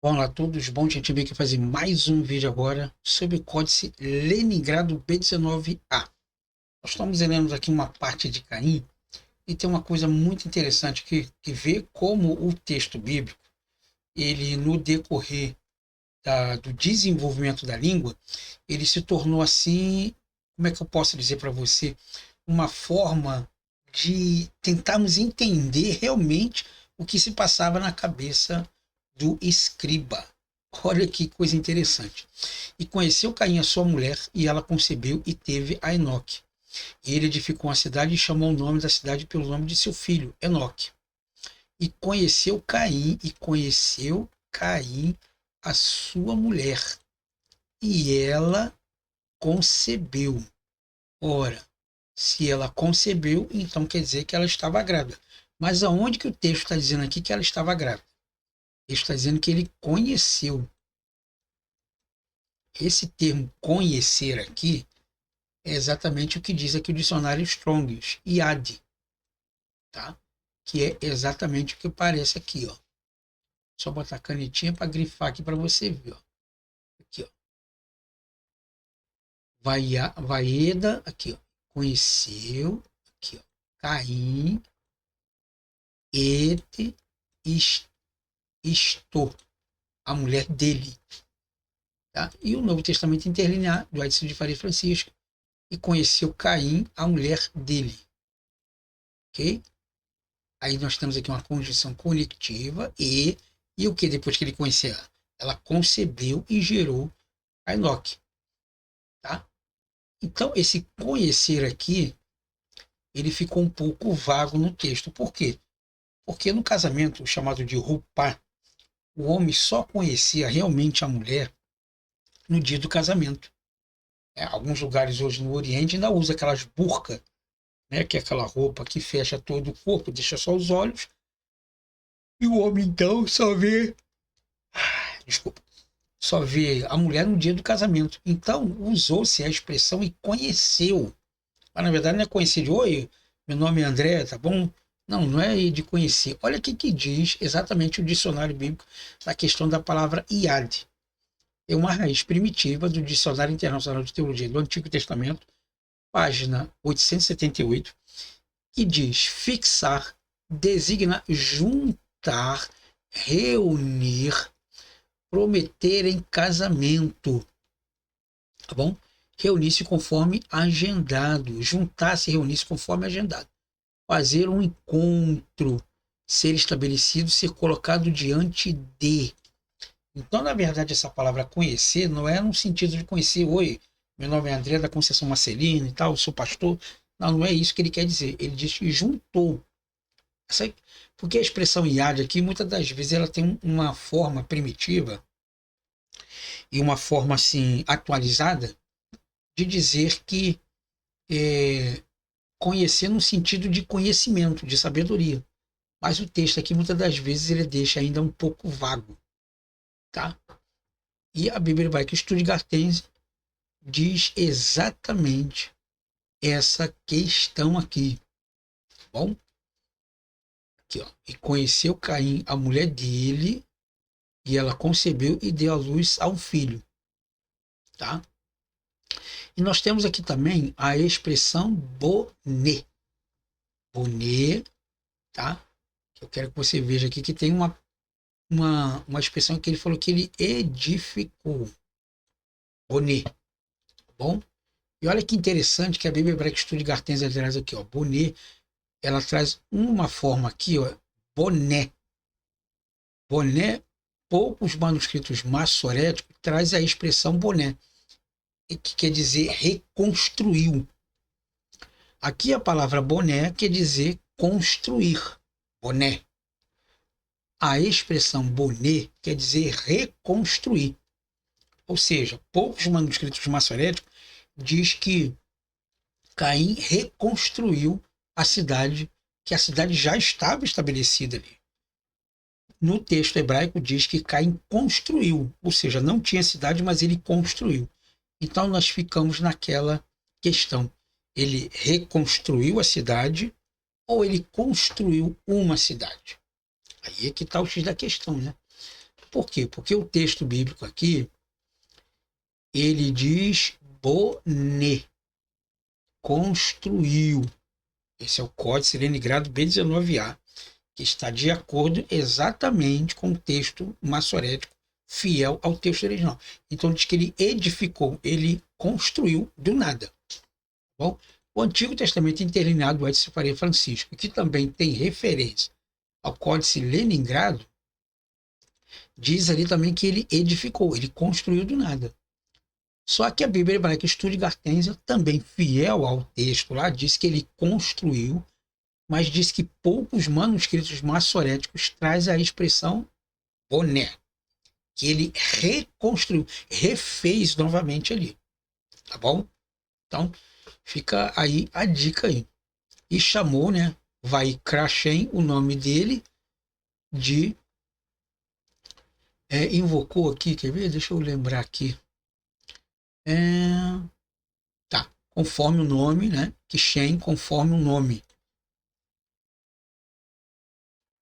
Olá a todos, bom a gente veio aqui fazer mais um vídeo agora sobre o códice Leningrado B19A. Nós estamos lendo aqui uma parte de Caim e tem uma coisa muito interessante que vê como o texto bíblico, ele no decorrer do desenvolvimento da língua, ele se tornou assim, como é que eu posso dizer para você, uma forma de tentarmos entender realmente o que se passava na cabeça do escriba. Olha que coisa interessante. E conheceu Caim a sua mulher, e ela concebeu e teve a Enoque. E ele edificou uma cidade e chamou o nome da cidade pelo nome de seu filho, Enoque. E conheceu Caim a sua mulher, e ela concebeu. Ora, se ela concebeu, então quer dizer que ela estava grávida. Mas aonde que o texto está dizendo aqui que ela estava grávida? Ele está dizendo que ele conheceu. Esse termo conhecer aqui é exatamente o que diz aqui o dicionário Strong's, IAD, tá? Que é exatamente o que aparece aqui, ó. Só botar a canetinha para grifar aqui para você ver, ó. Aqui, ó. Vaeda, aqui, ó. Conheceu, aqui, ó. Caim, et, estou, a mulher dele, tá? E o Novo Testamento interlinear, do Edson de Faria Francisco, e conheceu Caim, a mulher dele, ok? Aí nós temos aqui uma conjunção conectiva e o que depois que ele conheceu ela? Ela concebeu e gerou a Enoque, tá? Então, esse conhecer aqui, ele ficou um pouco vago no texto. Por quê? Porque no casamento, chamado de Rupá, o homem só conhecia realmente a mulher no dia do casamento. Alguns lugares hoje no Oriente ainda usa aquelas burca, né, que é aquela roupa que fecha todo o corpo, deixa só os olhos, e o homem então só vê, desculpa, só vê a mulher no dia do casamento. Então, usou-se a expressão e conheceu. Mas, na verdade, não é conhecer de, oi, meu nome é André, tá bom? Não, não é de conhecer. Olha o que diz exatamente o dicionário bíblico na questão da palavra iad. É uma raiz primitiva do Dicionário Internacional de Teologia do Antigo Testamento, página 878, que diz fixar, designa juntar, reunir, prometer em casamento, tá bom? Reunir-se conforme agendado, juntar-se, reunir-se conforme agendado, fazer um encontro, ser estabelecido, ser colocado diante de. Então, na verdade, essa palavra conhecer não é no sentido de conhecer, oi, meu nome é André da Conceição Marcelino e tal, sou pastor. Não, não é isso que ele quer dizer. Ele diz que juntou. Porque a expressão iad aqui, muitas das vezes, ela tem uma forma primitiva e uma forma assim atualizada de dizer que conhecer no sentido de conhecimento, de sabedoria. Mas o texto aqui, muitas das vezes, ele deixa ainda um pouco vago, tá? E a Bíblia Hebraica Stuttgartense diz exatamente essa questão aqui, tá bom? Aqui, ó. E conheceu Caim, a mulher dele, e ela concebeu e deu à luz a um filho, tá? E nós temos aqui também a expressão boné. Boné, tá? Eu quero que você veja aqui que tem uma expressão que ele falou que ele edificou. Boné, tá bom? E olha que interessante que a Bíblia Hebraica Stuttgartense traz aqui, ó. Boné, ela traz uma forma aqui, ó. Boné. Boné, poucos manuscritos massoréticos traz a expressão boné, que quer dizer reconstruiu. Aqui a palavra boné quer dizer construir. Boné. A expressão boné quer dizer reconstruir. Ou seja, poucos manuscritos massoréticos diz que Caim reconstruiu a cidade, que a cidade já estava estabelecida ali. No texto hebraico diz que Caim construiu, ou seja, não tinha cidade, mas ele construiu. Então nós ficamos naquela questão. Ele reconstruiu a cidade ou ele construiu uma cidade? Aí é que está o X da questão, né? Por quê? Porque o texto bíblico aqui, ele diz boné, construiu. Esse é o código Sirene-Grado B19A, que está de acordo exatamente com o texto maçorético, fiel ao texto original. Então diz que ele edificou, ele construiu do nada. Bom, o Antigo Testamento interlineado do Edson Faria Francisco, que também tem referência ao Códice Leningrado, diz ali também que ele edificou, ele construiu do nada. Só que a Bíblia Hebraica Stuttgartenser, também fiel ao texto lá, diz que ele construiu, mas diz que poucos manuscritos maçoréticos trazem a expressão boné, que ele reconstruiu, refez novamente ali. Tá bom? Então, fica aí a dica aí. E chamou, né, Vaikra Shem, o nome dele, de... invocou aqui, quer ver? Deixa eu lembrar aqui. Tá, conforme o nome, né? Que Shem, conforme o nome.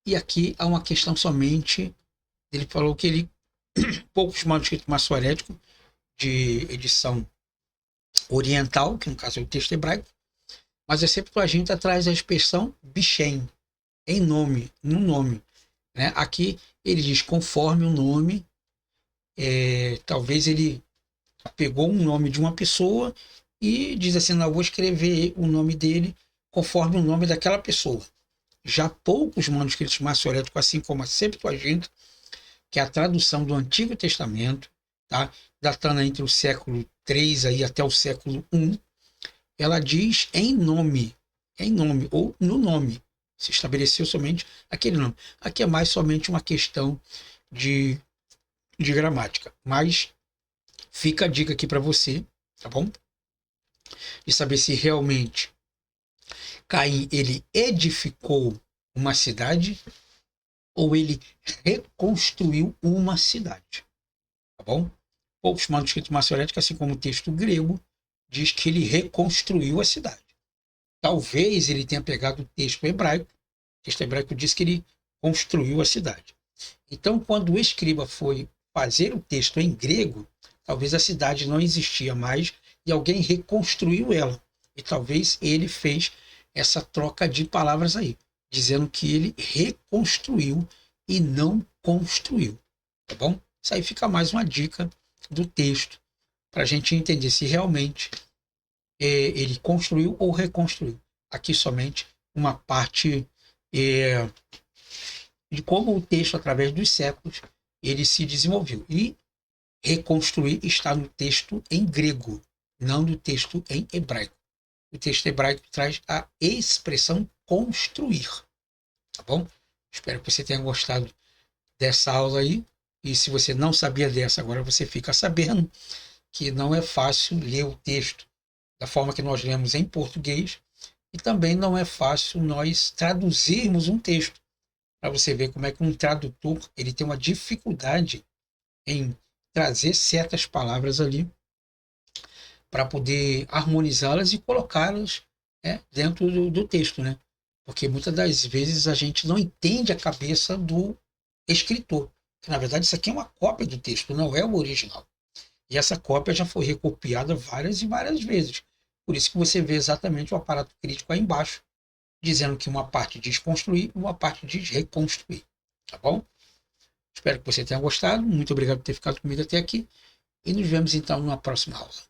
E aqui há uma questão somente, ele falou que ele, poucos manuscritos maçoréticos de edição oriental, que no caso é o texto hebraico, mas a Septuaginta traz a expressão Bishem, em nome, no nome. Né? Aqui ele diz conforme o nome, talvez ele pegou um nome de uma pessoa e diz assim, não, eu vou escrever o nome dele conforme o nome daquela pessoa. Já poucos manuscritos maçoréticos, assim como a Septuaginta, que é a tradução do Antigo Testamento, tá? Datando entre o século III aí até o século I, ela diz em nome ou no nome. Se estabeleceu somente aquele nome. Aqui é mais somente uma questão de gramática. Mas fica a dica aqui para você, tá bom? De saber se realmente Caim, ele edificou uma cidade ou ele reconstruiu uma cidade, tá bom? Poucos manuscritos maçoréticos, assim como o texto grego, diz que ele reconstruiu a cidade. Talvez ele tenha pegado o texto hebraico. O texto hebraico diz que ele construiu a cidade. Então, quando o escriba foi fazer o texto em grego, talvez a cidade não existia mais e alguém reconstruiu ela. E talvez ele fez essa troca de palavras aí, dizendo que ele reconstruiu e não construiu. Tá bom? Isso aí fica mais uma dica do texto para a gente entender se realmente ele construiu ou reconstruiu. Aqui somente uma parte de como o texto, através dos séculos, ele se desenvolveu. E reconstruir está no texto em grego, não no texto em hebraico. O texto hebraico traz a expressão construir. Tá bom? Espero que você tenha gostado dessa aula aí. E se você não sabia dessa, agora você fica sabendo que não é fácil ler o texto da forma que nós lemos em português e também não é fácil nós traduzirmos um texto. Para você ver como é que um tradutor ele tem uma dificuldade em trazer certas palavras ali para poder harmonizá-las e colocá-las dentro do texto, né? Porque muitas das vezes a gente não entende a cabeça do escritor. Que, na verdade, isso aqui é uma cópia do texto, não é o original. E essa cópia já foi recopiada várias e várias vezes. Por isso que você vê exatamente o aparato crítico aí embaixo, dizendo que uma parte diz construir e uma parte diz reconstruir. Tá bom? Espero que você tenha gostado. Muito obrigado por ter ficado comigo até aqui. E nos vemos então numa próxima aula.